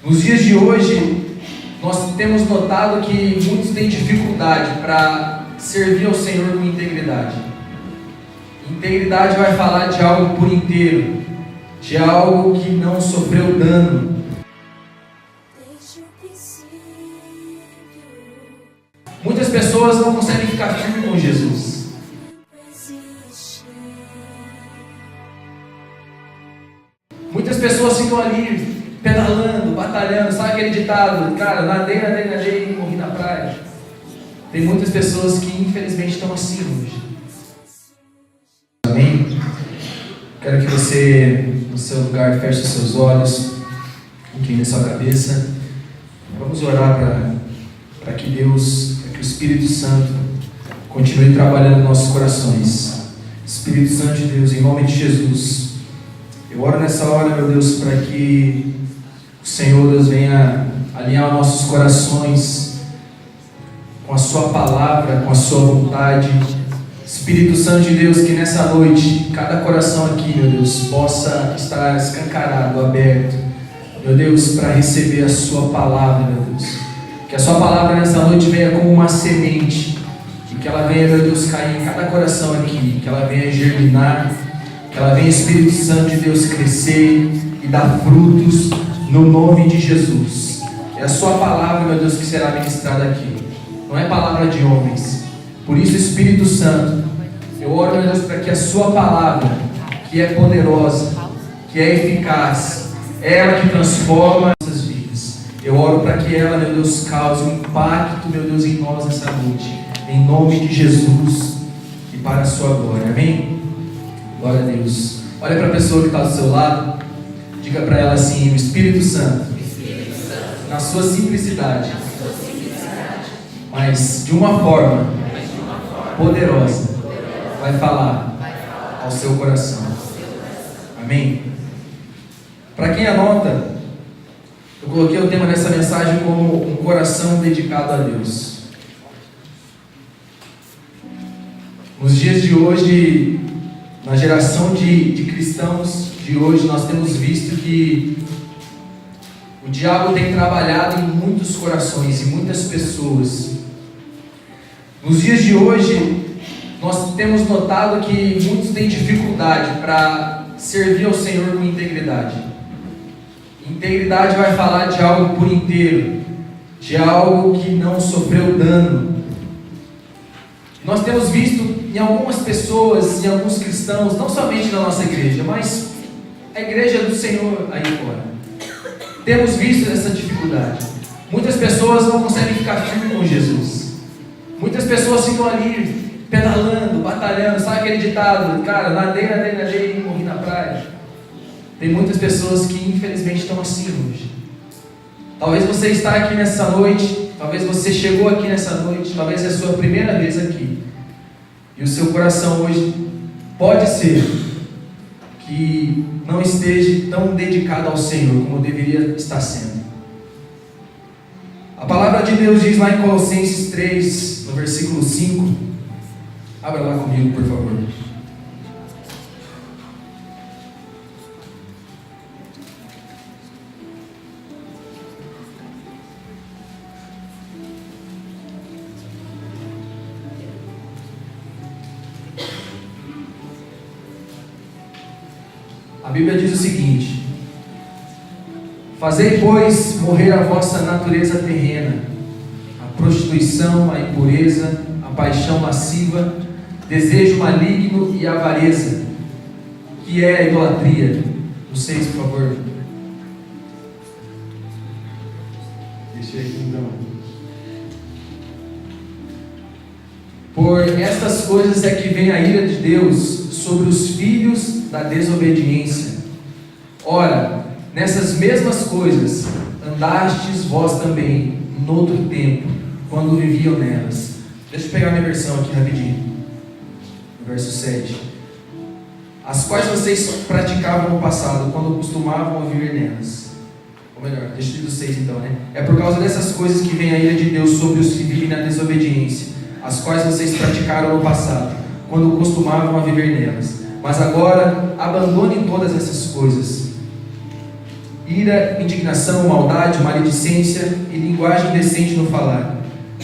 Nos dias de hoje, nós temos notado que muitos têm dificuldade para servir ao Senhor com integridade. Integridade vai falar de algo por inteiro, de algo que não sofreu dano. Muitas pessoas não conseguem ficar firmes com Jesus. Muitas pessoas ficam ali pedalando, batalhando, sabe aquele ditado? Cara, nadei e morri na praia. Tem muitas pessoas que infelizmente estão assim hoje. Amém? Quero que você, no seu lugar, feche os seus olhos, incline a sua cabeça. Vamos orar para que Deus, para que o Espírito Santo continue trabalhando nos nossos corações. Espírito Santo de Deus, em nome de Jesus, eu oro nessa hora, meu Deus, para que o Senhor, Deus, venha alinhar os nossos corações com a sua palavra, com a sua vontade. Espírito Santo de Deus, que nessa noite, cada coração aqui, meu Deus, possa estar escancarado, aberto, meu Deus, para receber a sua palavra, meu Deus. Que a sua palavra nessa noite venha como uma semente, e que ela venha, meu Deus, cair em cada coração aqui, que ela venha germinar, que ela venha, Espírito Santo de Deus, crescer e dar frutos no nome de Jesus. É a sua palavra, meu Deus, que será ministrada aqui. Não é palavra de homens. Por isso, Espírito Santo, eu oro, meu Deus, para que a sua palavra, que é poderosa, que é eficaz, é ela que transforma nossas vidas. Eu oro para que ela, meu Deus, cause um impacto, meu Deus, em nós essa noite. Em nome de Jesus e para a sua glória. Amém? Glória a Deus. Olha para a pessoa que está do seu lado. Diga para ela assim: o Espírito Santo, na sua simplicidade, mas de uma forma poderosa, vai falar ao seu coração. Amém? Para quem anota, eu coloquei o tema dessa mensagem como um coração dedicado a Deus. Nos dias de hoje, na geração de cristãos de hoje, nós temos visto que o diabo tem trabalhado em muitos corações e muitas pessoas. Nos dias de hoje, nós temos notado que muitos têm dificuldade para servir ao Senhor com integridade. Integridade vai falar de algo por inteiro, de algo que não sofreu dano. Nós temos visto em algumas pessoas, em alguns cristãos, não somente na nossa igreja, mas a igreja do Senhor aí fora, temos visto essa dificuldade. Muitas pessoas não conseguem ficar firmes com Jesus. Muitas pessoas ficam ali pedalando, batalhando, sabe aquele ditado? Cara, nadei e morri na praia. Tem muitas pessoas que infelizmente estão assim hoje. Talvez você está aqui nessa noite, talvez você chegou aqui nessa noite, talvez é a sua primeira vez aqui. E o seu coração hoje pode ser que não esteja tão dedicado ao Senhor como deveria estar sendo. A palavra de Deus diz lá em Colossenses 3, no versículo 5. Abra lá comigo, por favor. A Bíblia diz o seguinte: fazei, pois, morrer a vossa natureza terrena, a prostituição, a impureza, a paixão lasciva, desejo maligno e a avareza, que é a idolatria. Vocês, por favor. Deixa aqui então. Por estas coisas é que vem a ira de Deus sobre os filhos da desobediência. Ora, nessas mesmas coisas andastes vós também noutro tempo, quando viviam nelas. Deixa eu pegar minha versão aqui rapidinho. No verso 7. As quais vocês praticavam no passado, quando costumavam a viver nelas. Ou melhor, deixa eu ler do 6 então, né? É por causa dessas coisas que vem a ira de Deus sobre os que vivem na desobediência, as quais vocês praticaram no passado, quando costumavam a viver nelas. Mas agora, abandonem todas essas coisas: ira, indignação, maldade, maledicência e linguagem indecente no falar.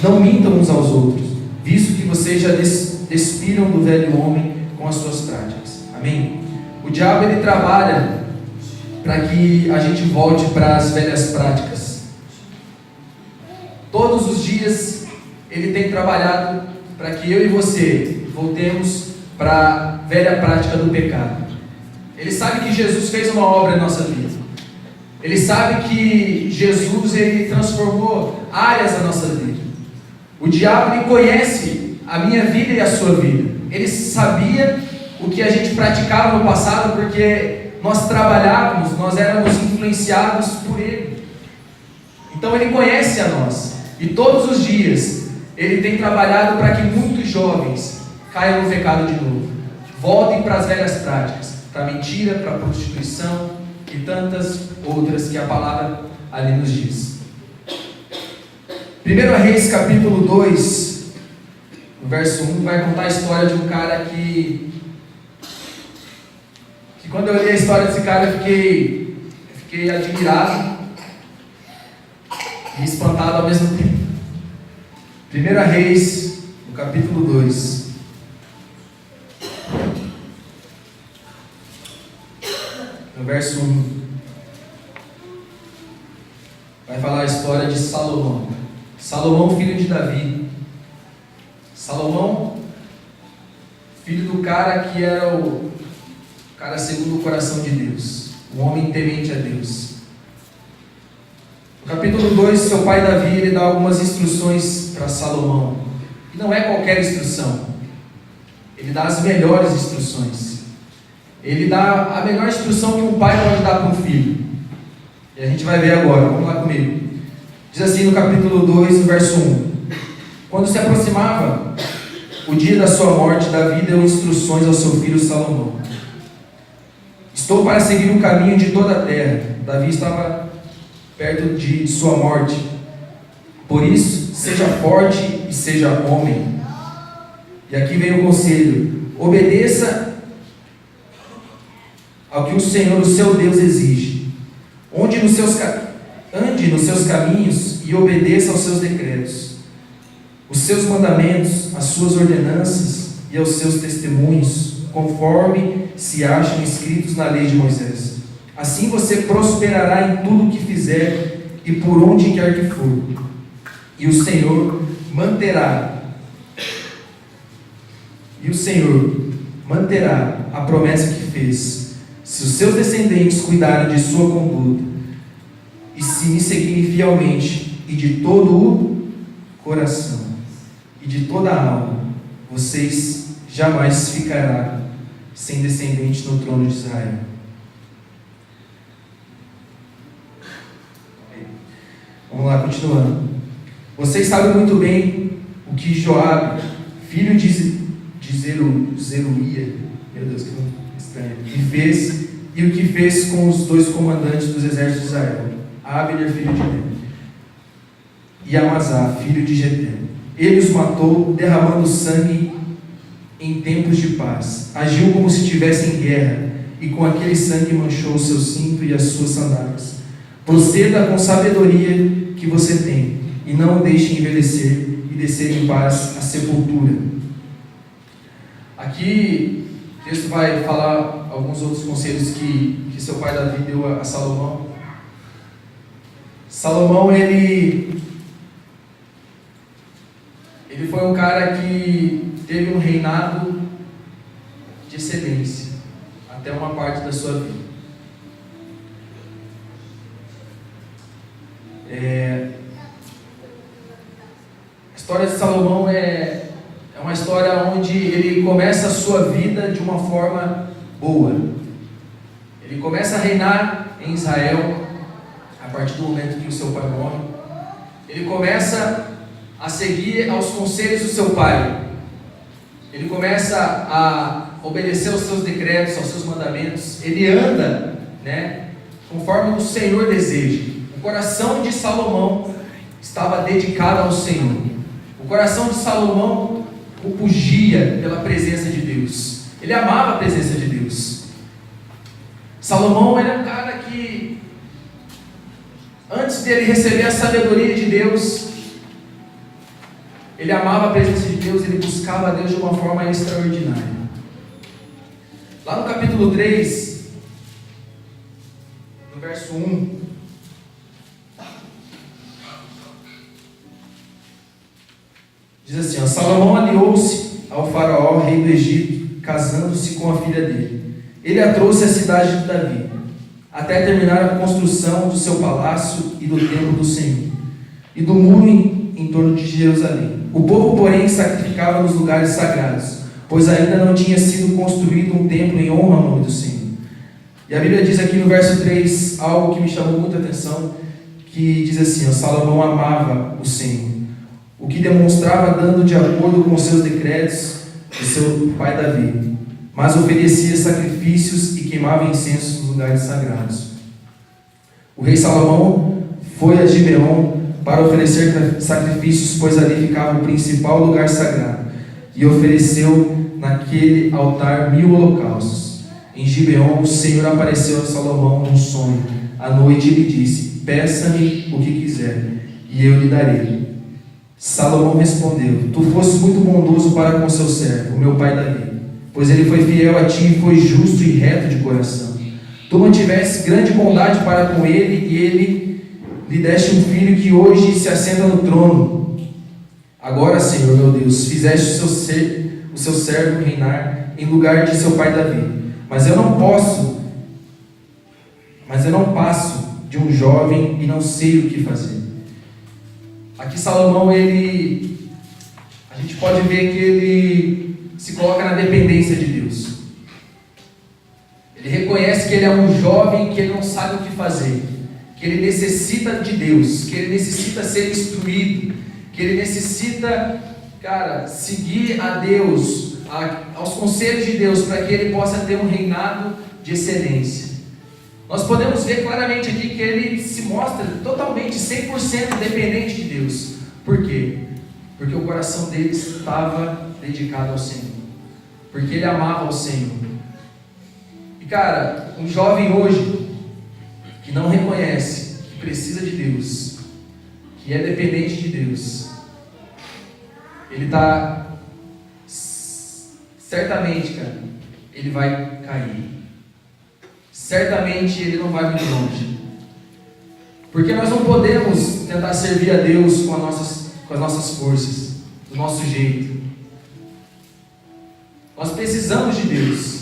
Não mintam uns aos outros, visto que vocês já despiram do velho homem com as suas práticas. Amém? O diabo, ele trabalha para que a gente volte para as velhas práticas. Todos os dias ele tem trabalhado para que eu e você voltemos para a velha prática do pecado. Ele sabe que Jesus fez uma obra em nossa vida. Ele sabe que Jesus, ele transformou áreas da nossa vida. O diabo, ele conhece a minha vida e a sua vida. Ele sabia o que a gente praticava no passado, porque nós trabalhávamos, nós éramos influenciados por ele. Então ele conhece a nós. E todos os dias ele tem trabalhado para que muitos jovens caiam no pecado de novo. Voltem para as velhas práticas, para a mentira, para a prostituição e tantas outras que a palavra ali nos diz. 1 Reis capítulo 2, no verso 1, vai contar a história de um cara que quando eu li a história desse cara eu fiquei admirado e espantado ao mesmo tempo. 1 Reis, no capítulo 2. No verso 1, vai falar a história de Salomão. Salomão, filho de Davi. Salomão, filho do cara que era o cara segundo o coração de Deus, um homem temente a Deus. No capítulo 2, seu pai Davi, ele dá algumas instruções para Salomão. E não é qualquer instrução. Ele dá as melhores instruções. Ele dá a melhor instrução que um pai pode dar para um filho. E a gente vai ver agora, vamos lá comigo. Diz assim no capítulo 2, no verso 1. Quando se aproximava o dia da sua morte, Davi deu instruções ao seu filho Salomão. Estou para seguir o caminho de toda a terra. Davi estava perto de sua morte. Por isso, seja forte e seja homem. E aqui vem o conselho. Obedeça ao que o Senhor, o seu Deus, exige. Ande nos seus caminhos e obedeça aos seus decretos, os seus mandamentos, as suas ordenanças e aos seus testemunhos, conforme se acham escritos na lei de Moisés. Assim você prosperará em tudo o que fizer e por onde quer que for. E o Senhor manterá a promessa que fez, se os seus descendentes cuidarem de sua conduta e se me seguirem fielmente e de todo o coração e de toda a alma, vocês jamais ficarão sem descendente no trono de Israel. Vamos lá, continuando. Vocês sabem muito bem o que Joabe, filho de Zeruia, meu Deus, que estranho, que fez, e o que fez com os dois comandantes dos exércitos de Israel, Abner, filho de Ner, e Amazá, filho de Jeter. Ele os matou, derramando sangue em tempos de paz. Agiu como se estivesse em guerra, e com aquele sangue manchou o seu cinto e as suas sandálias. Proceda com sabedoria que você tem, e não o deixe envelhecer e descer em paz à sepultura. Aqui o texto vai falar alguns outros conselhos que seu pai Davi deu a Salomão. Salomão, ele foi um cara que teve um reinado de excelência até uma parte da sua vida. A história de Salomão é uma história onde ele começa a sua vida de uma forma boa. Ele começa a reinar em Israel a partir do momento que o seu pai morre. Ele começa a seguir aos conselhos do seu pai. Ele começa a obedecer aos seus decretos, aos seus mandamentos. Ele anda, conforme o Senhor deseja. O coração de Salomão estava dedicado ao Senhor. O coração de Salomão pugia pela presença de Deus. Ele amava a presença de Deus. Salomão era um cara que Antes dele receber a sabedoria de Deus, ele amava a presença de Deus, ele buscava a Deus de uma forma extraordinária. Lá no capítulo 3, no verso 1, diz assim: Salomão aliou-se ao faraó, rei do Egito, casando-se com a filha dele. Ele a trouxe à cidade de Davi, até terminar a construção do seu palácio e do templo do Senhor, e do muro em torno de Jerusalém. O povo, porém, sacrificava nos lugares sagrados, pois ainda não tinha sido construído um templo em honra ao nome do Senhor. E a Bíblia diz aqui no verso 3, algo que me chamou muita atenção, que diz assim: Salomão amava o Senhor, o que demonstrava dando de acordo com os seus decretos de seu pai Davi, mas oferecia sacrifícios e queimava incensos nos lugares sagrados. O rei Salomão foi a Gibeon para oferecer sacrifícios, pois ali ficava o principal lugar sagrado, e ofereceu naquele altar 1000 holocaustos. Em Gibeon, o Senhor apareceu a Salomão num sonho. À noite ele disse: peça-me o que quiser, e eu lhe darei. Salomão respondeu: tu fostes muito bondoso para com seu servo, meu pai Davi, pois ele foi fiel a ti e foi justo e reto de coração. Tu mantiveste grande bondade para com ele, e ele lhe deste um filho que hoje se assenta no trono. Agora, Senhor meu Deus, fizeste o seu servo reinar em lugar de seu pai Davi. Mas eu não passo de um jovem e não sei o que fazer. Aqui Salomão, a gente pode ver que ele se coloca na dependência de Deus. Ele reconhece que ele é um jovem, que ele não sabe o que fazer, que ele necessita de Deus, que ele necessita ser instruído, que ele necessita, seguir a Deus, aos conselhos de Deus, para que ele possa ter um reinado de excelência. Nós podemos ver claramente aqui que ele se mostra totalmente, 100% dependente de Deus. Por quê? Porque o coração dele estava dedicado ao Senhor, porque ele amava ao Senhor. E um jovem hoje que não reconhece que precisa de Deus, que é dependente de Deus, ele está certamente, ele vai cair. Certamente ele não vai muito longe. Porque nós não podemos tentar servir a Deus com as nossas forças, do nosso jeito. Nós precisamos de Deus.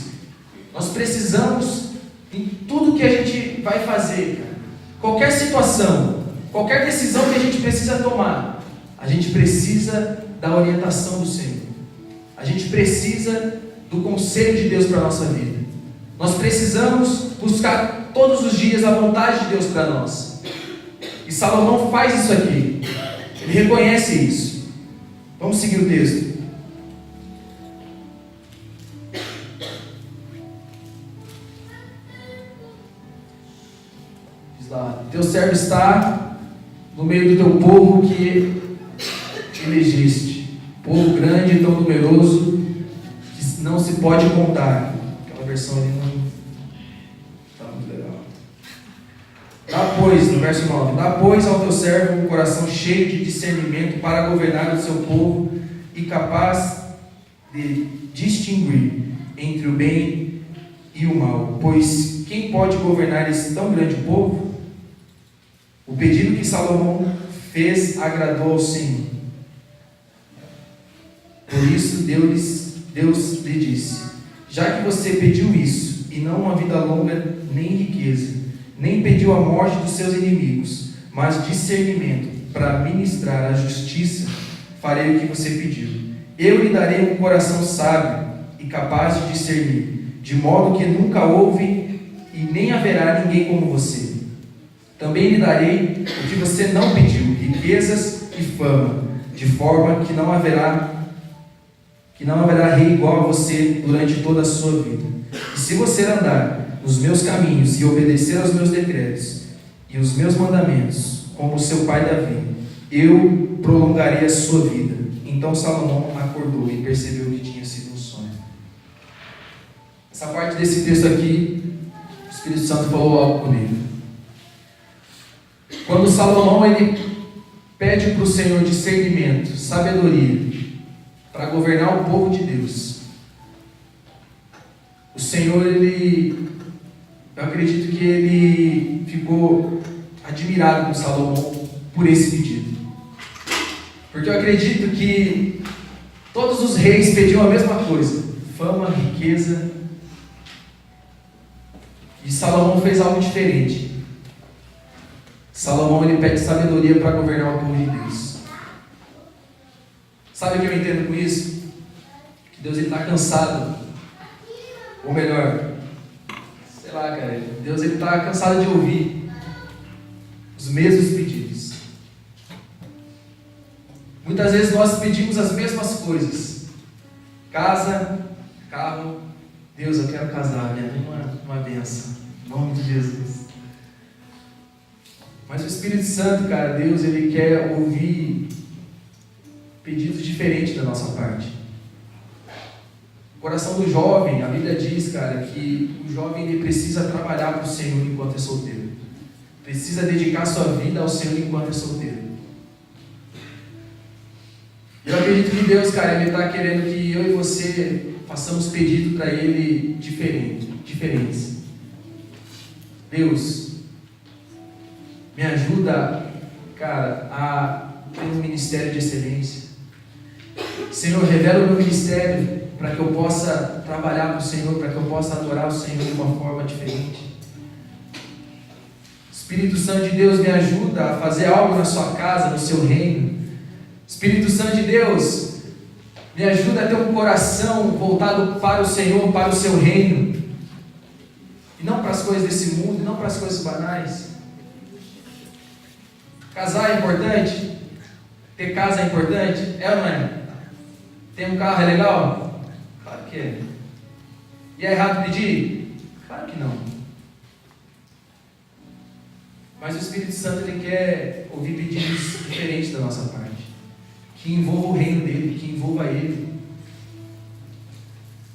Nós precisamos em tudo que a gente vai fazer, qualquer situação, qualquer decisão que a gente precisa tomar, a gente precisa da orientação do Senhor. A gente precisa do conselho de Deus para a nossa vida. Nós precisamos buscar todos os dias a vontade de Deus para nós. E Salomão faz isso aqui. Ele reconhece isso. Vamos seguir o texto. Diz lá: teu servo está no meio do teu povo que elegeste, povo grande e tão numeroso que não se pode contar. Aquela versão ali não está muito legal. Dá, pois, no verso 9, dá, pois, ao teu servo um coração cheio de discernimento para governar o seu povo e capaz de distinguir entre o bem e o mal. Pois quem pode governar esse tão grande povo? O pedido que Salomão fez agradou ao Senhor. Por isso Deus lhe disse: já que você pediu isso, e não uma vida longa nem riqueza, nem pediu a morte dos seus inimigos, mas discernimento para ministrar a justiça, farei o que você pediu. Eu lhe darei um coração sábio e capaz de discernir, de modo que nunca houve e nem haverá ninguém como você. Também lhe darei o que você não pediu, riquezas e fama, de forma que não haverá rei igual a você durante toda a sua vida. E se você andar nos meus caminhos e obedecer aos meus decretos e os meus mandamentos, como o seu pai Davi, eu prolongarei a sua vida. Então Salomão acordou e percebeu que tinha sido um sonho. Essa parte desse texto aqui, o Espírito Santo falou algo comigo. Quando Salomão ele pede para o Senhor discernimento, sabedoria, para governar o povo de Deus, o Senhor, eu acredito que ele ficou admirado com Salomão por esse pedido. Porque eu acredito que todos os reis pediam a mesma coisa: fama, riqueza. E Salomão fez algo diferente. Salomão ele pede sabedoria para governar o povo de Deus. Sabe o que eu entendo com isso? Que Deus está cansado. Ou melhor, sei lá, cara, Deus está cansado de ouvir os mesmos pedidos. Muitas vezes nós pedimos as mesmas coisas: casa, carro. Deus, eu quero casar, me dá uma benção, em nome de Jesus. Mas o Espírito Santo, cara, Deus, ele quer ouvir pedidos diferentes da nossa parte. O coração do jovem, a Bíblia diz, cara, que o jovem ele precisa trabalhar para o Senhor enquanto é solteiro. Precisa dedicar sua vida ao Senhor enquanto é solteiro. Eu acredito que Deus, cara, ele está querendo que eu e você façamos pedidos para Ele diferentes. Deus, me ajuda, cara, a ter um ministério de excelência. Senhor, revela o meu ministério para que eu possa trabalhar para o Senhor, para que eu possa adorar o Senhor de uma forma diferente. Espírito Santo de Deus, me ajuda a fazer algo na sua casa, no seu reino. Espírito Santo de Deus, me ajuda a ter um coração voltado para o Senhor, para o seu reino, e não para as coisas desse mundo, não para as coisas banais. Casar é importante? Ter casa é importante? É ou não é? Ter um carro é legal? Claro que é. E é errado pedir? Claro que não. Mas o Espírito Santo ele quer ouvir pedidos diferentes da nossa parte, que envolva o reino dele, que envolva ele.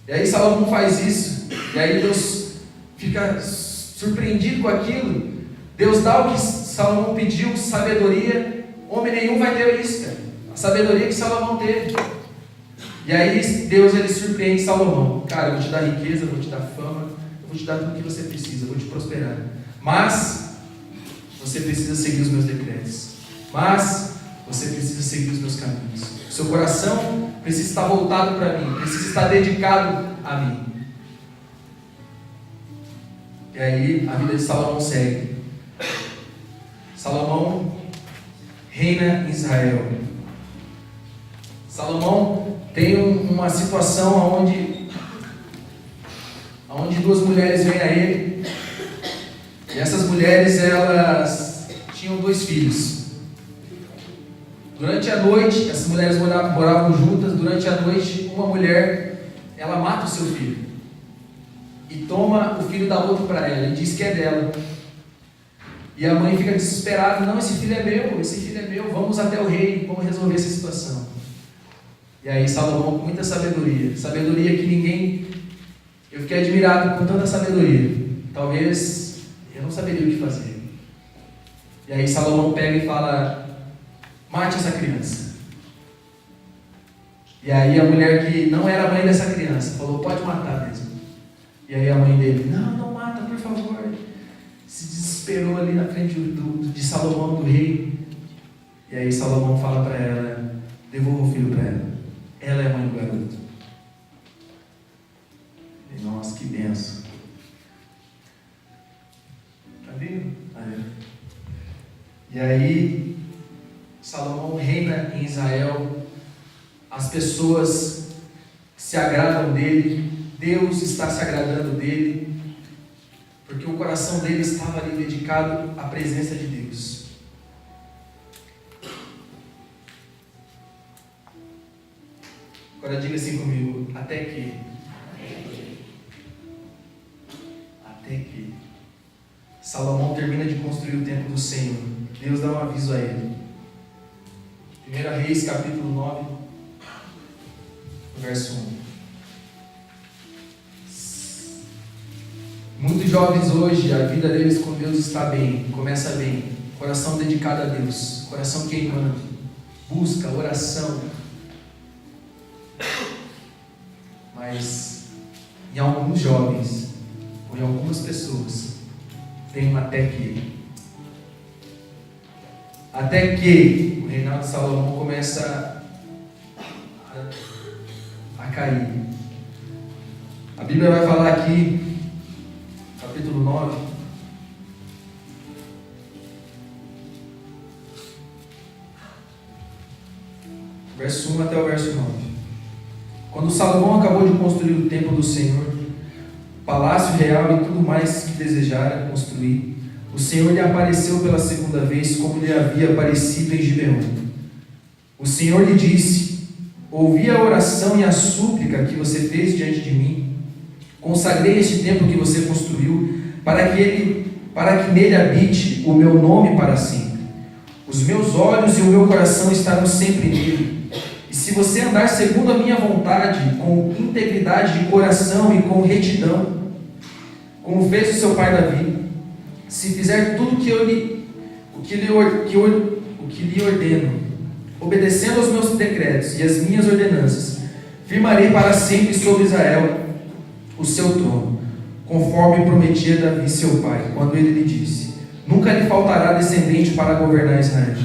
E aí Salomão faz isso, e aí Deus fica surpreendido com aquilo. Deus dá o que Salomão pediu, sabedoria. Homem nenhum vai ter isso, cara. A sabedoria que Salomão teve. E aí Deus ele surpreende Salomão. Cara, eu vou te dar riqueza, eu vou te dar fama, eu vou te dar tudo o que você precisa, eu vou te prosperar. Mas você precisa seguir os meus decretos. Mas você precisa seguir os meus caminhos. O seu coração precisa estar voltado para mim, precisa estar dedicado a mim. E aí a vida de Salomão segue. Salomão reina em Israel. Salomão tem uma situação onde duas mulheres vêm a ele. E essas mulheres, elas tinham 2 filhos. Durante a noite, essas mulheres moravam juntas. Durante a noite, uma mulher, ela mata o seu filho e toma o filho da outra para ela e diz que é dela. E a mãe fica desesperada: não, esse filho é meu, vamos até o rei, vamos resolver essa situação. E aí Salomão, com muita sabedoria que ninguém... Eu fiquei admirado com tanta sabedoria. Talvez eu não saberia o que fazer. E aí Salomão pega e fala: mate essa criança. E aí a mulher que não era a mãe dessa criança falou: pode matar mesmo. E aí a mãe dele: não mata, por favor. Se desesperou ali na frente de Salomão, do rei. E aí Salomão fala para ela: devolva o filho para ela. Ela é a mãe do garoto. E, nossa, que benção. Tá vendo? E aí Salomão reina em Israel. As pessoas se agradam dele. Deus está se agradando dele, porque o coração dele estava ali dedicado à presença de Deus. Agora diga assim comigo: até que. Salomão termina de construir o templo do Senhor. Deus dá um aviso a ele. 1 Reis, capítulo 9, verso 1. Muitos jovens hoje, a vida deles com Deus está bem, começa bem. coração dedicado a Deus, coração queimando, busca, oração. Mas em alguns jovens, ou em algumas pessoas, tem um até que. Até que o reinado de Salomão começa a cair. A Bíblia vai falar aqui, capítulo 9, verso 1 até o verso 9. Quando Salomão acabou de construir o templo do Senhor, o palácio real e tudo mais que desejara construir, o Senhor lhe apareceu pela segunda vez, como lhe havia aparecido em Gibeon. O Senhor lhe disse: ouvi a oração e a súplica que você fez diante de mim. Consagrei este templo que você construiu, para que nele habite o meu nome para sempre. Os meus olhos e o meu coração estarão sempre nele. E se você andar segundo a minha vontade, com integridade de coração e com retidão, como fez o seu pai Davi, se fizer tudo o que lhe ordeno, obedecendo aos meus decretos e às minhas ordenanças, firmarei para sempre sobre Israel o seu trono, conforme prometia Davi seu pai, quando ele lhe disse: nunca lhe faltará descendente para governar Israel.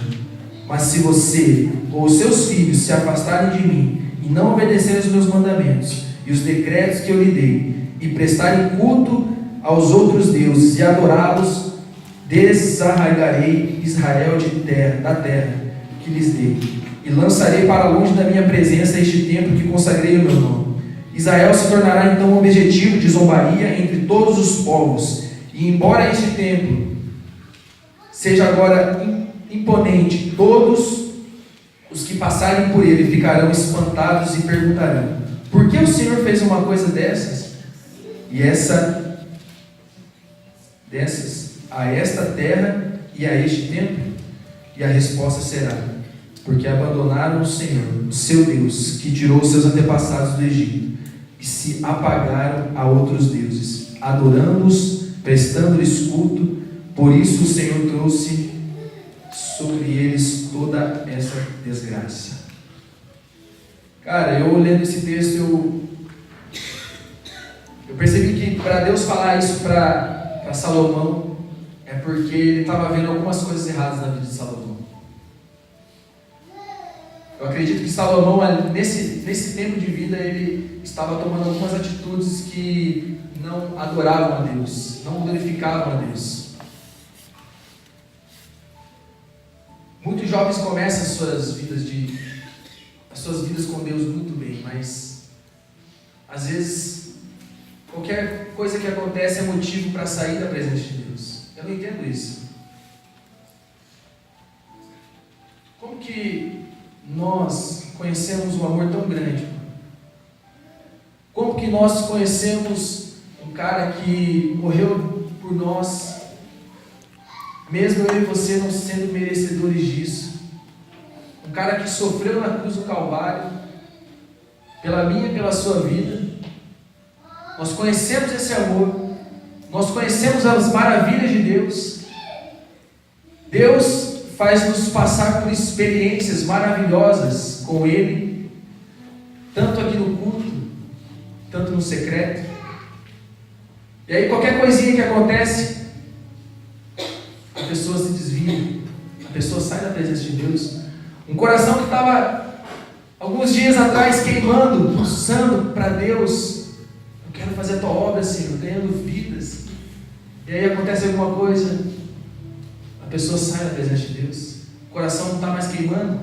Mas se você ou os seus filhos se afastarem de mim e não obedecerem os meus mandamentos e os decretos que eu lhe dei, e prestarem culto aos outros deuses e adorá-los, desarraigarei Israel da terra que lhes dei, e lançarei para longe da minha presença este templo que consagrei o meu nome. Israel se tornará então um objetivo de zombaria entre todos os povos, e embora este templo seja agora imponente, todos os que passarem por ele ficarão espantados e perguntarão: por que o Senhor fez uma coisa dessas? E a esta terra e a este templo? E a resposta será: porque abandonaram o Senhor, o seu Deus, que tirou os seus antepassados do Egito, e se apagaram a outros deuses, adorando-os, prestando-lhes culto. Por isso o Senhor trouxe sobre eles toda essa desgraça. Cara, eu lendo esse texto, eu percebi que para Deus falar isso para Salomão, é porque ele estava vendo algumas coisas erradas na vida de Salomão. Eu acredito que Salomão, nesse tempo de vida, ele estava tomando algumas atitudes que não adoravam a Deus, não glorificavam a Deus. Muitos jovens começam as suas vidas com Deus muito bem, mas às vezes qualquer coisa que acontece é motivo para sair da presença de Deus. Eu não entendo isso. Como que nós conhecemos um amor tão grande? Como que nós conhecemos um cara que morreu por nós, mesmo eu e você não sendo merecedores disso? Um cara que sofreu na cruz do Calvário, pela minha e pela sua vida. Nós conhecemos esse amor, nós conhecemos as maravilhas de Deus. Deus faz-nos passar por experiências maravilhosas com Ele, tanto aqui no culto, tanto no secreto. E aí qualquer coisinha que acontece, a pessoa se desvia, a pessoa sai da presença de Deus. Um coração que estava alguns dias atrás queimando, pulsando para Deus: eu quero fazer a tua obra, Senhor, ganhando vidas. E aí acontece alguma coisa, a pessoa sai da presença de Deus, o coração não está mais queimando.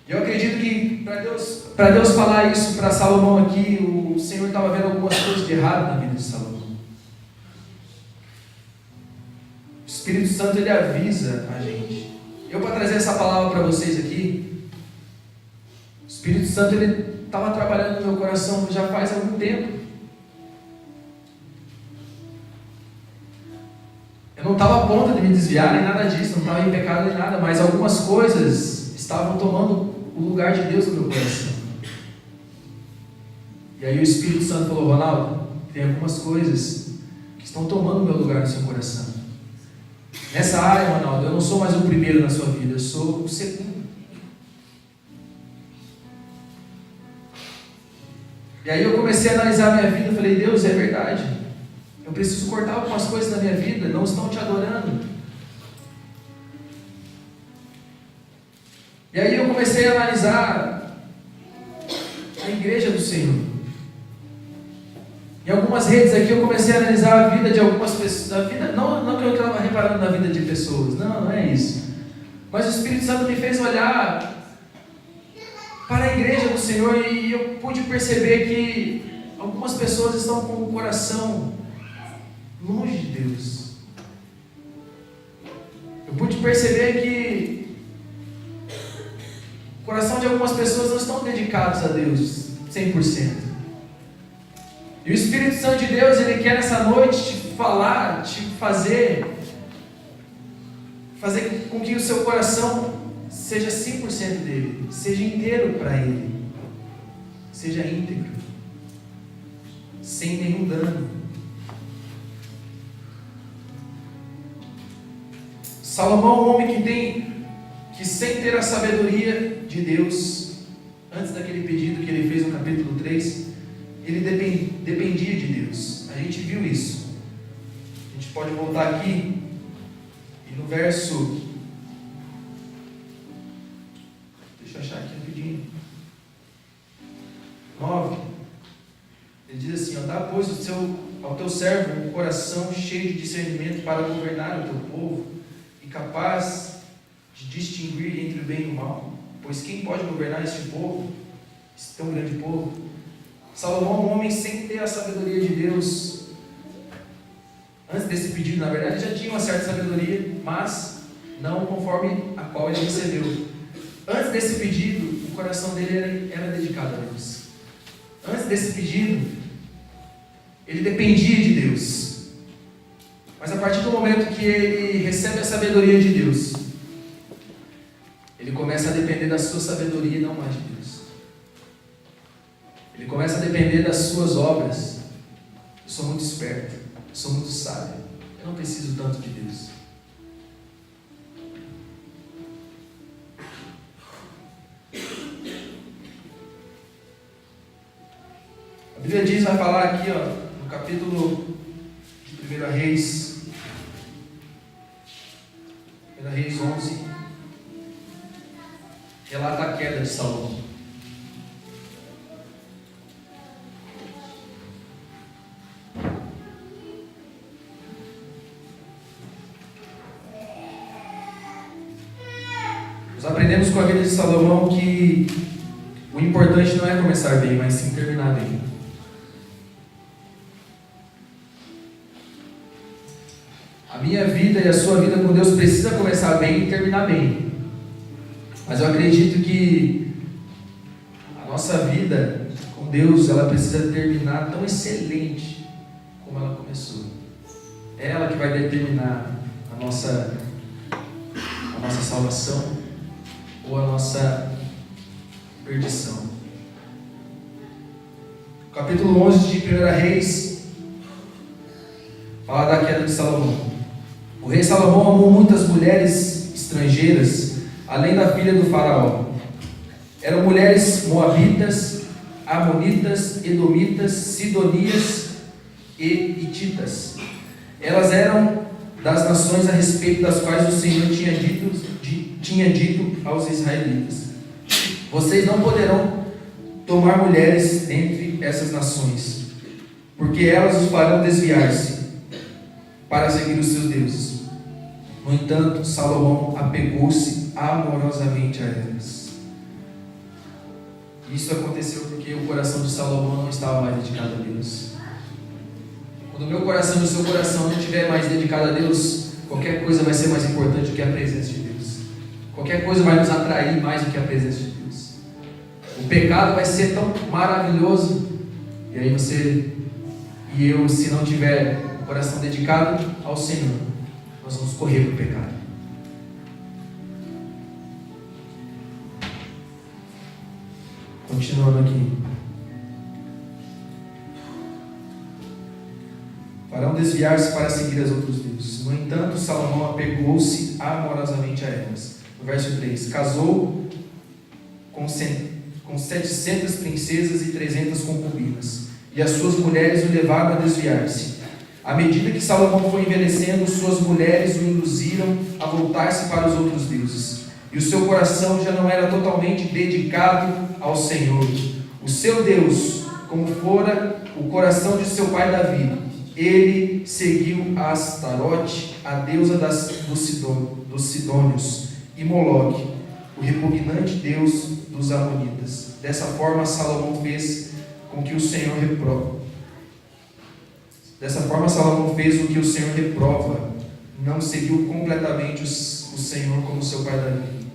E eu acredito que para Deus falar isso para Salomão aqui, o Senhor estava vendo algumas coisas de errado na vida de Salomão. O Espírito Santo, ele avisa a gente. Eu, para trazer essa palavra para vocês aqui, o Espírito Santo, ele estava trabalhando no meu coração já faz algum tempo. Eu não estava a ponto de me desviar nem nada disso, não estava em pecado nem nada, mas algumas coisas estavam tomando o lugar de Deus no meu coração. E aí o Espírito Santo falou: Ronaldo, tem algumas coisas que estão tomando meu lugar no seu coração. Nessa área, Ronaldo, eu não sou mais o primeiro na sua vida, eu sou o segundo. E aí eu comecei a analisar a minha vida e falei, Deus, é verdade. Eu preciso cortar algumas coisas da minha vida, não estão te adorando. E aí eu comecei a analisar a igreja do Senhor. Em algumas redes aqui eu comecei a analisar a vida de algumas pessoas. A vida, não que eu estava reparando na vida de pessoas, não é isso. Mas o Espírito Santo me fez olhar para a igreja do Senhor e eu pude perceber que algumas pessoas estão com o coração longe de Deus. Eu pude perceber que o coração de algumas pessoas não estão dedicados a Deus 100%. E o Espírito Santo de Deus, Ele quer nessa noite te falar, te fazer com que o seu coração seja 100% dele, seja inteiro para Ele, seja íntegro, sem nenhum dano. Salomão, um homem que sem ter a sabedoria de Deus, antes daquele pedido que ele fez no capítulo 3, ele dependia de Deus. A gente viu isso. A gente pode voltar aqui e no verso, deixa eu achar aqui rapidinho, 9, ele diz assim: dá pois ao teu servo um coração cheio de discernimento para governar o teu povo e capaz de distinguir entre o bem e o mal, pois quem pode governar este povo, esse tão grande povo? Salomão, um homem sem ter a sabedoria de Deus, antes desse pedido, na verdade, já tinha uma certa sabedoria, mas não conforme a qual ele recebeu. Antes desse pedido, o coração dele era dedicado a Deus. Antes desse pedido, ele dependia de Deus. Mas a partir do momento que ele recebe a sabedoria de Deus, ele começa a depender da sua sabedoria e não mais de Deus. Ele começa a depender das suas obras. Eu sou muito esperto, eu sou muito sábio, eu não preciso tanto de Deus. A Bíblia diz, vai falar aqui, no capítulo de 1 Reis, 1 Reis 11, relata a queda de Salomão. Nós aprendemos com a vida de Salomão que o importante não é começar bem, mas sim terminar bem. A minha vida e a sua vida com Deus precisa começar bem e terminar bem. Mas eu acredito que a nossa vida com Deus, ela precisa terminar tão excelente como ela começou. É ela que vai determinar a nossa salvação ou a nossa perdição. Capítulo 11 de 1 Reis fala da queda de Salomão. O rei Salomão amou muitas mulheres estrangeiras, além da filha do faraó. Eram mulheres moabitas, amonitas, edomitas, sidonias e hititas. Elas eram das nações a respeito das quais o Senhor tinha dito aos israelitas: vocês não poderão tomar mulheres entre essas nações, porque elas os farão desviar-se para seguir os seus deuses. No entanto, Salomão apegou-se amorosamente a elas. Isso aconteceu porque o coração de Salomão não estava mais dedicado a Deus. Quando o meu coração e o seu coração não estiver mais dedicado a Deus, qualquer coisa vai ser mais importante do que a presença de Deus. Qualquer coisa vai nos atrair mais do que a presença de Deus. O pecado vai ser tão maravilhoso, e aí você e eu, se não tiver o coração dedicado ao Senhor, nós vamos correr para o pecado. Continuando aqui. para não desviar-se para seguir as outros deuses. No entanto, Salomão apegou-se amorosamente a elas. No verso 3, casou com 700 princesas e 300 concubinas, e as suas mulheres o levaram a desviar-se. À medida que Salomão foi envelhecendo, suas mulheres o induziram a voltar-se para os outros deuses, e o seu coração já não era totalmente dedicado ao Senhor, o seu Deus, como fora o coração de seu pai Davi. Ele seguiu a Astarote, a deusa dos Sidônios, e Moloque, o repugnante deus dos Amonitas. Dessa forma, Salomão fez o que o Senhor reprova. Não seguiu completamente o Senhor como seu pai Davi.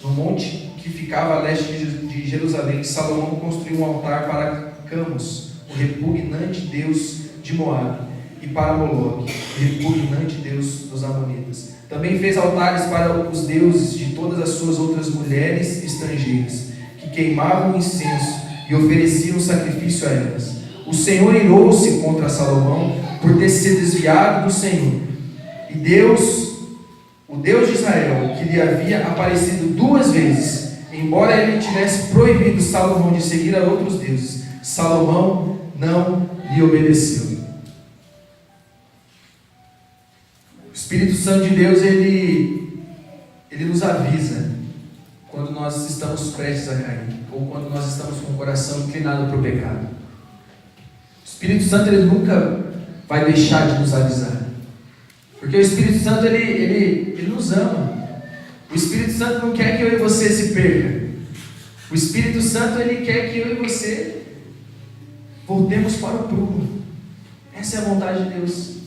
No monte que ficava a leste de Jerusalém, Salomão construiu um altar para Camus, o repugnante deus de Moabe, e para Moloque, o repugnante deus dos Amonitas. Também fez altares para os deuses de todas as suas outras mulheres estrangeiras, que queimavam incenso e ofereciam sacrifício a elas. O Senhor irou-se contra Salomão por ter se desviado do Senhor. E o Deus de Israel, que lhe havia aparecido 2 vezes, embora ele tivesse proibido Salomão de seguir a outros deuses, Salomão não lhe obedeceu. O Espírito Santo de Deus, ele nos avisa quando nós estamos prestes a cair, ou quando nós estamos com o coração inclinado para o pecado. O Espírito Santo, ele nunca vai deixar de nos avisar, porque o Espírito Santo, ele nos ama. O Espírito Santo não quer que eu e você se perca. O Espírito Santo, ele quer que eu e você voltemos para o prumo. Essa é a vontade de Deus.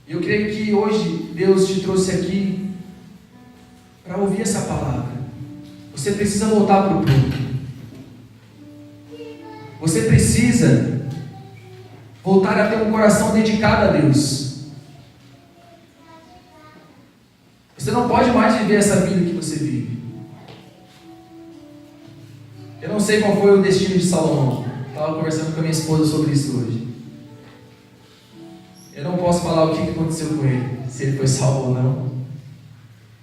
E eu creio que hoje Deus te trouxe aqui para ouvir essa palavra. Você precisa voltar para o prumo. Você precisa voltar a ter um coração dedicado a Deus. Você não pode mais viver essa vida que você vive. Eu não sei qual foi o destino de Salomão. Estava conversando com a minha esposa sobre isso hoje. Eu não posso falar o que aconteceu com ele, se ele foi salvo ou não,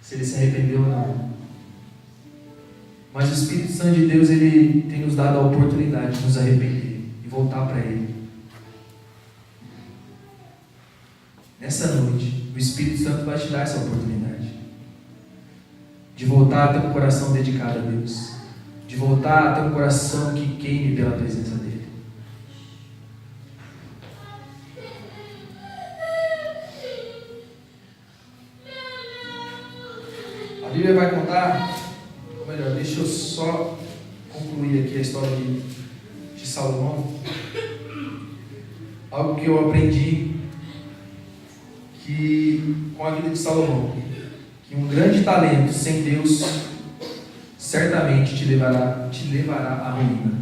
se ele se arrependeu ou não. Mas o Espírito Santo de Deus, ele tem nos dado a oportunidade de nos arrepender e voltar para Ele. Nessa noite, o Espírito Santo vai te dar essa oportunidade de voltar a ter um coração dedicado a Deus, de voltar a ter um coração que queime pela presença dEle. A Bíblia vai contar, ou melhor, deixa eu só concluir aqui a história de Salomão. Algo que eu aprendi com a vida de Salomão, que um grande talento sem Deus certamente te levará à ruína.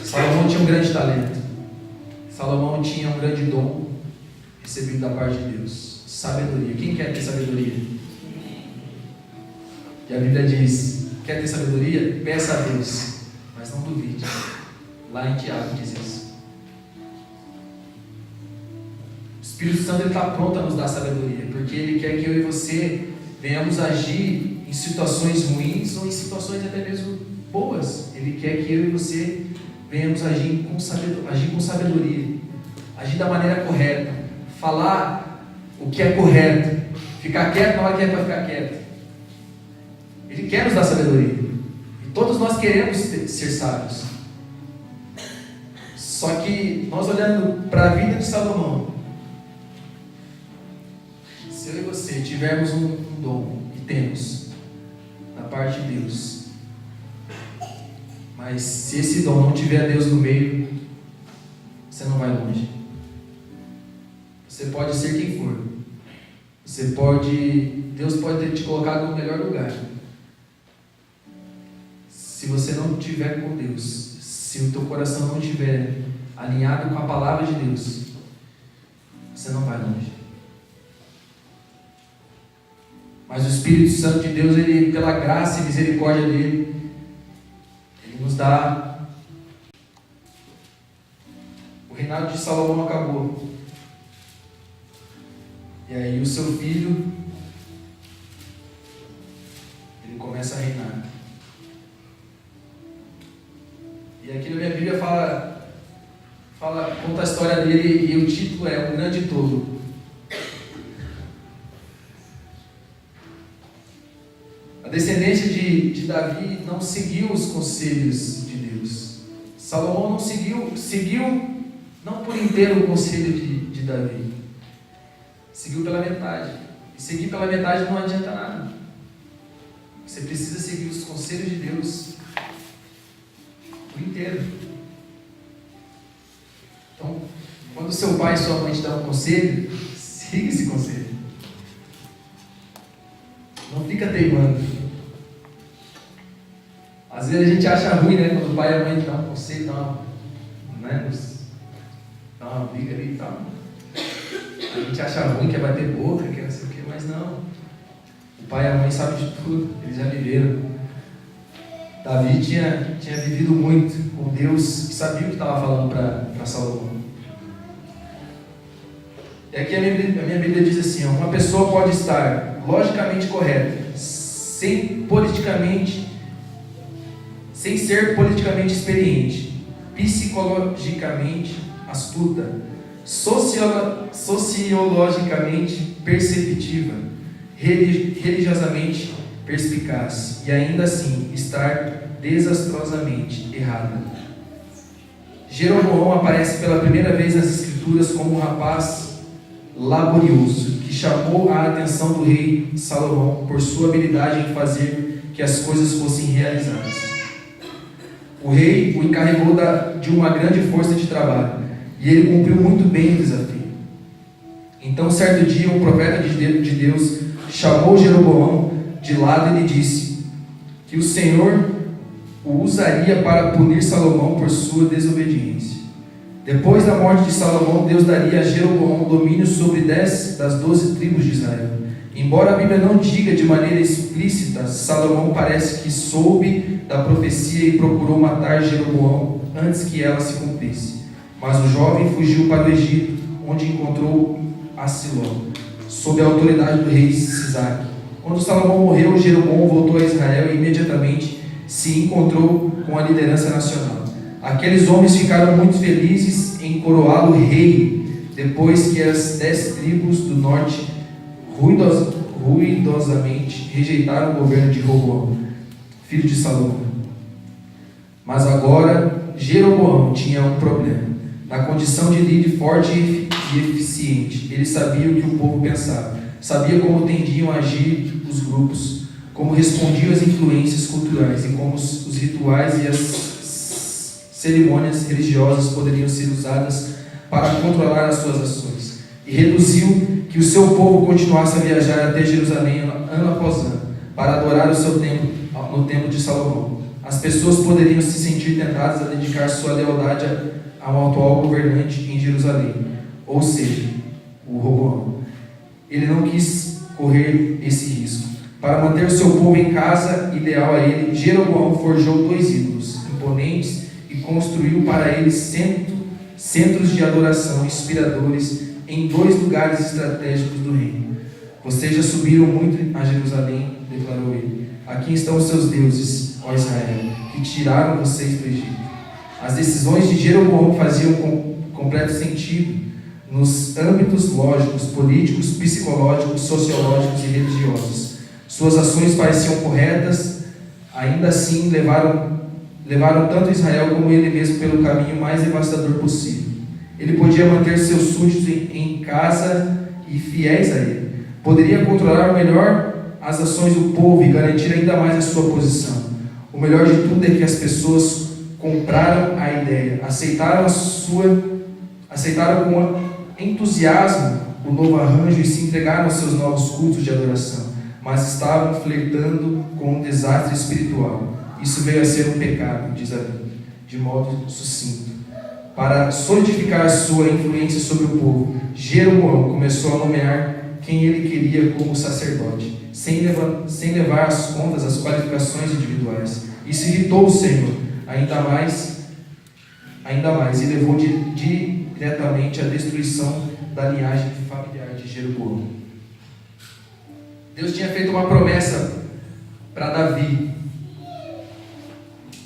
Salomão tinha um grande talento. Salomão tinha um grande dom recebido da parte de Deus. Sabedoria. Quem quer ter sabedoria? E a Bíblia diz: quer ter sabedoria? Peça a Deus, mas não duvide. Lá em Tiago diz isso. O Espírito Santo está pronto a nos dar sabedoria, porque Ele quer que eu e você venhamos agir em situações ruins ou em situações até mesmo boas. Ele quer que eu e você venhamos agir com sabedoria, agir da maneira correta, falar o que é correto, ficar quieto na hora que é para ficar quieto. Ele quer nos dar sabedoria, e todos nós queremos ser sábios. Só que nós, olhando para a vida de Salomão, se eu e você tivermos um dom, e temos, da parte de Deus, mas se esse dom não tiver Deus no meio, você não vai longe. Você pode ser quem for. Deus pode ter te colocado no melhor lugar. Se você não estiver com Deus, se o teu coração não estiver alinhado com a palavra de Deus, você não vai longe. Mas o Espírito Santo de Deus, ele, pela graça e misericórdia dele, nos dá... O reinado de Salomão acabou. E aí o seu filho, ele começa a reinar. E aqui na minha Bíblia conta a história dele e o título é O Grande Tolo. A descendência de Davi não seguiu os conselhos de Deus. Salomão não seguiu não por inteiro o conselho de Davi. Seguiu pela metade. E seguir pela metade não adianta nada. Você precisa seguir os conselhos de Deus por inteiro. Então, quando seu pai e sua mãe te dão um conselho, siga esse conselho. Não fica teimando. Às vezes a gente acha ruim, né? Quando o pai e a mãe te dão um conselho, dá uma briga ali e tal. A gente acha ruim, quer bater boca, quer não sei o quê, mas não. O pai e a mãe sabem de tudo, eles já viveram. Davi tinha vivido muito com Deus, que sabia o que estava falando para Salomão. E aqui a minha Bíblia diz assim: uma pessoa pode estar logicamente correta, sem ser politicamente experiente, psicologicamente astuta, sociologicamente perceptiva, religiosamente perspicaz e ainda assim estar desastrosamente errada. Jeroboão aparece pela primeira vez nas Escrituras como um rapaz laborioso que chamou a atenção do rei Salomão por sua habilidade em fazer que as coisas fossem realizadas. O rei o encarregou de uma grande força de trabalho e ele cumpriu muito bem o desafio. Então, certo dia, um profeta de Deus chamou Jeroboão de lado e lhe disse que o Senhor o usaria para punir Salomão por sua desobediência. Depois da morte de Salomão, Deus daria a Jeroboão domínio sobre 10 das 12 tribos de Israel. Embora a Bíblia não diga de maneira explícita, Salomão parece que soube da profecia e procurou matar Jeroboão antes que ela se cumprisse. Mas o jovem fugiu para o Egito, onde encontrou a Siló, sob a autoridade do rei Sisaque. Quando Salomão morreu, Jeroboão voltou a Israel e imediatamente se encontrou com a liderança nacional. Aqueles homens ficaram muito felizes em coroá-lo rei, depois que as 10 tribos do norte ruidosamente rejeitaram o governo de Roboão, filho de Salomão. Mas agora Jeroboão tinha um problema. Na condição de líder forte e eficiente, ele sabia o que o povo pensava, sabia como tendiam a agir os grupos, como respondiam às influências culturais e como os rituais e as cerimônias religiosas poderiam ser usadas para controlar as suas ações. E reduziu que o seu povo continuasse a viajar até Jerusalém ano após ano, para adorar o seu templo no templo de Salomão. As pessoas poderiam se sentir tentadas a dedicar sua lealdade ao atual governante em Jerusalém, ou seja, o Roboão. Ele não quis correr esse risco. Para manter o seu povo em casa e leal a ele, Jeroboão forjou 2 ídolos imponentes e construiu para eles centros de adoração inspiradores em 2 lugares estratégicos do reino. Vocês já subiram muito a Jerusalém, declarou ele. Aqui estão os seus deuses, ó Israel, que tiraram vocês do Egito. As decisões de Jeroboão faziam completo sentido nos âmbitos lógicos, políticos, psicológicos, sociológicos e religiosos. Suas ações pareciam corretas, ainda assim levaram tanto Israel como ele mesmo pelo caminho mais devastador possível. Ele podia manter seus súditos em casa e fiéis a ele. Poderia controlar melhor as ações do povo e garantir ainda mais a sua posição. O melhor de tudo é que as pessoas compraram a ideia, aceitaram com entusiasmo o novo arranjo e se entregaram aos seus novos cultos de adoração, mas estavam flertando com um desastre espiritual. Isso veio a ser um pecado, diz a Bíblia, de modo sucinto. Para solidificar a sua influência sobre o povo, Jeroboão começou a nomear quem ele queria como sacerdote, sem levar às contas as qualificações individuais. Isso irritou o Senhor, ainda mais, e levou diretamente à destruição da linhagem familiar de Jeroboão. Deus tinha feito uma promessa para Davi,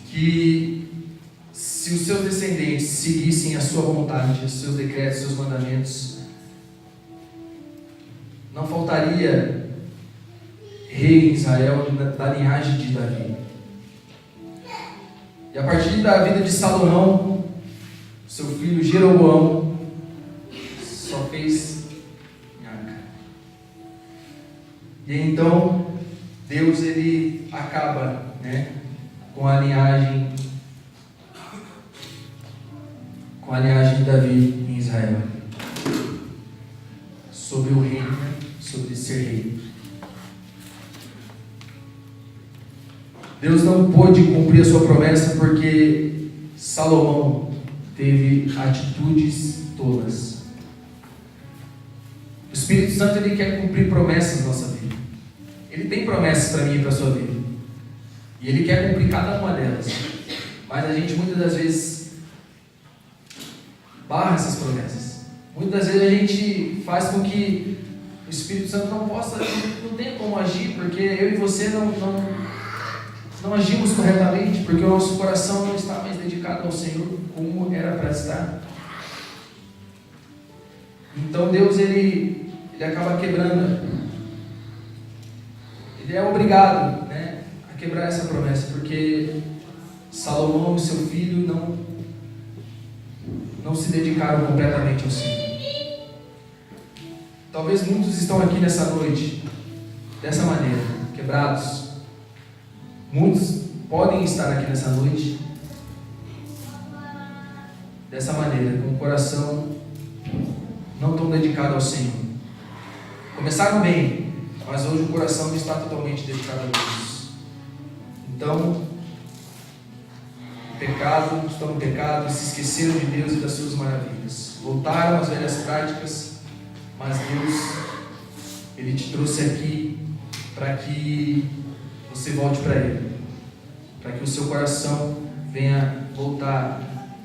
que se os seus descendentes seguissem a sua vontade, os seus decretos, os seus mandamentos, não faltaria rei em Israel da linhagem de Davi. E a partir da vida de Salomão, seu filho Jeroboão só fez nhaca. E então Deus ele acaba, com a linhagem de Davi em Israel, sobre o reino, sobre ser rei. Deus não pôde cumprir a sua promessa porque Salomão teve atitudes tolas. O Espírito Santo ele quer cumprir promessas na nossa vida. Ele tem promessas para mim e para a sua vida. E Ele quer cumprir cada uma delas. Mas a gente muitas das vezes barra essas promessas. Muitas das vezes a gente faz com que o Espírito Santo não tenha como agir, porque eu e você não agimos corretamente, porque o nosso coração não está mais dedicado ao Senhor como era para estar. Então Deus ele acaba quebrando. Ele é obrigado, a quebrar essa promessa, porque Salomão e seu filho não se dedicaram completamente ao Senhor. Talvez muitos estão aqui nessa noite dessa maneira, quebrados. Muitos podem estar aqui nessa noite dessa maneira, com o coração não tão dedicado ao Senhor. Começaram bem, mas hoje o coração não está totalmente dedicado a Deus. Então, estão no pecado, se esqueceram de Deus e das suas maravilhas. Voltaram às velhas práticas, mas Deus, Ele te trouxe aqui para que você volte para Ele, para que o seu coração venha voltar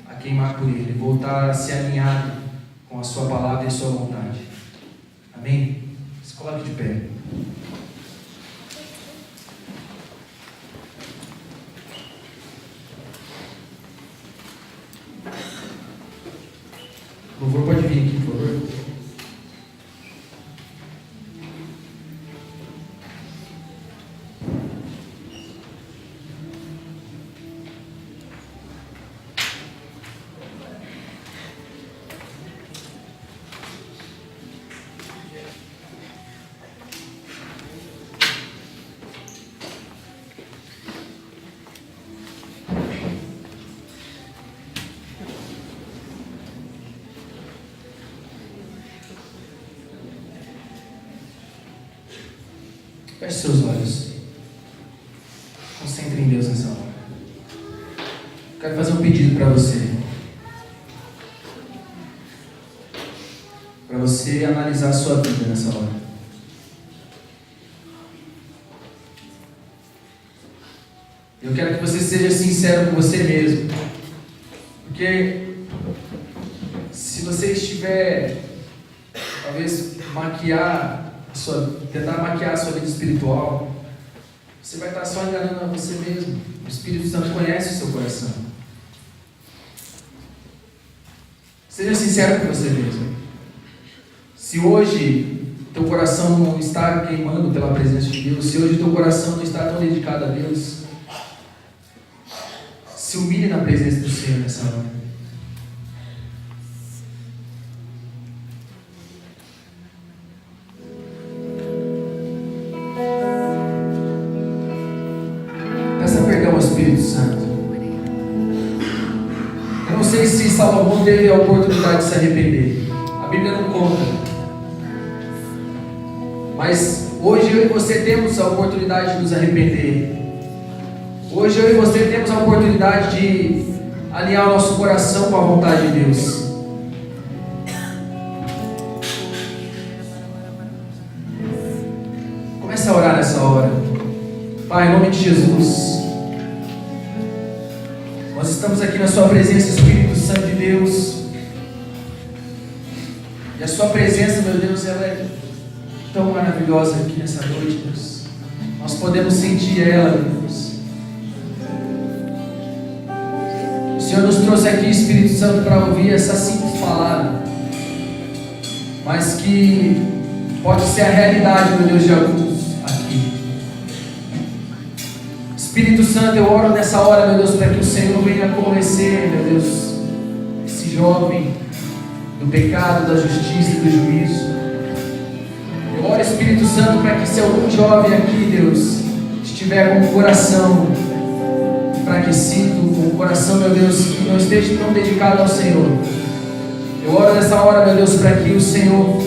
a queimar por Ele, voltar a se alinhar com a sua palavra e a sua vontade. Amém? Se coloque de pé. O louvor pode vir aqui, por favor. Feche seus olhos. Concentre em Deus nessa hora. Quero fazer um pedido para você. Para você analisar a sua vida nessa hora. Eu quero que você seja sincero com você mesmo. Porque se você estiver, talvez, tentar maquiar a sua vida espiritual, você vai estar só enganando a você mesmo. O Espírito Santo conhece o seu coração. Seja sincero com você mesmo. Se hoje teu coração não está queimando pela presença de Deus, se hoje teu coração não está tão dedicado a Deus, se humilhe na presença do Senhor nessa hora. Espírito Santo. Eu não sei se Salomão teve a oportunidade de se arrepender. A Bíblia não conta. Mas hoje eu e você temos a oportunidade de nos arrepender. Hoje eu e você temos a oportunidade de alinhar o nosso coração com a vontade de Deus. Comece a orar nessa hora. Pai, em nome de Jesus. na sua presença, Espírito Santo de Deus. E a sua presença, meu Deus, ela é tão maravilhosa aqui nessa noite, Deus. Nós podemos sentir ela, meu Deus. O Senhor nos trouxe aqui, Espírito Santo, para ouvir essa simples palavra, mas que pode ser a realidade, meu Deus, de alguns aqui. Espírito Santo, eu oro nessa hora, meu Deus, para que o Senhor venha convencer, meu Deus, esse jovem do pecado, da justiça e do juízo. Eu oro, Espírito Santo, para que se algum jovem aqui, Deus, estiver com o coração enfraquecido, com o coração, meu Deus, que não esteja tão dedicado ao Senhor, eu oro nessa hora, meu Deus, para que o Senhor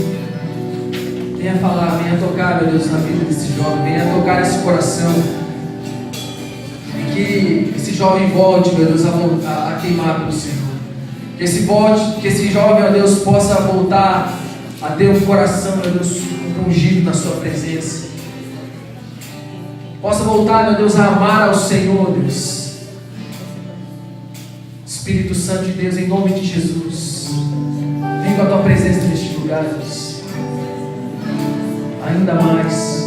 venha falar, venha tocar, meu Deus, na vida desse jovem, venha tocar esse coração, e que esse jovem volte, meu Deus, a queimar pelo Senhor. Que esse jovem, meu Deus, possa voltar a ter um coração, meu Deus, ungido na sua presença. Possa voltar, meu Deus, a amar ao Senhor, Deus. Espírito Santo de Deus, em nome de Jesus, vem com a tua presença neste lugar, Deus. Ainda mais.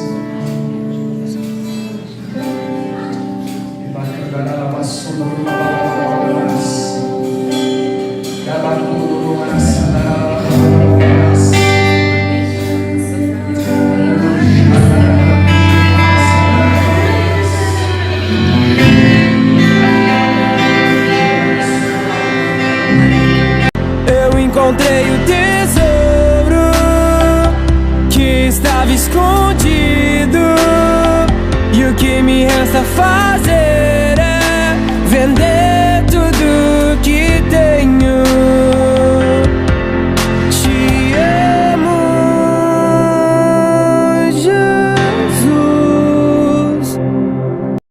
Eu encontrei o tesouro que estava escondido, e o que me resta fazer é vender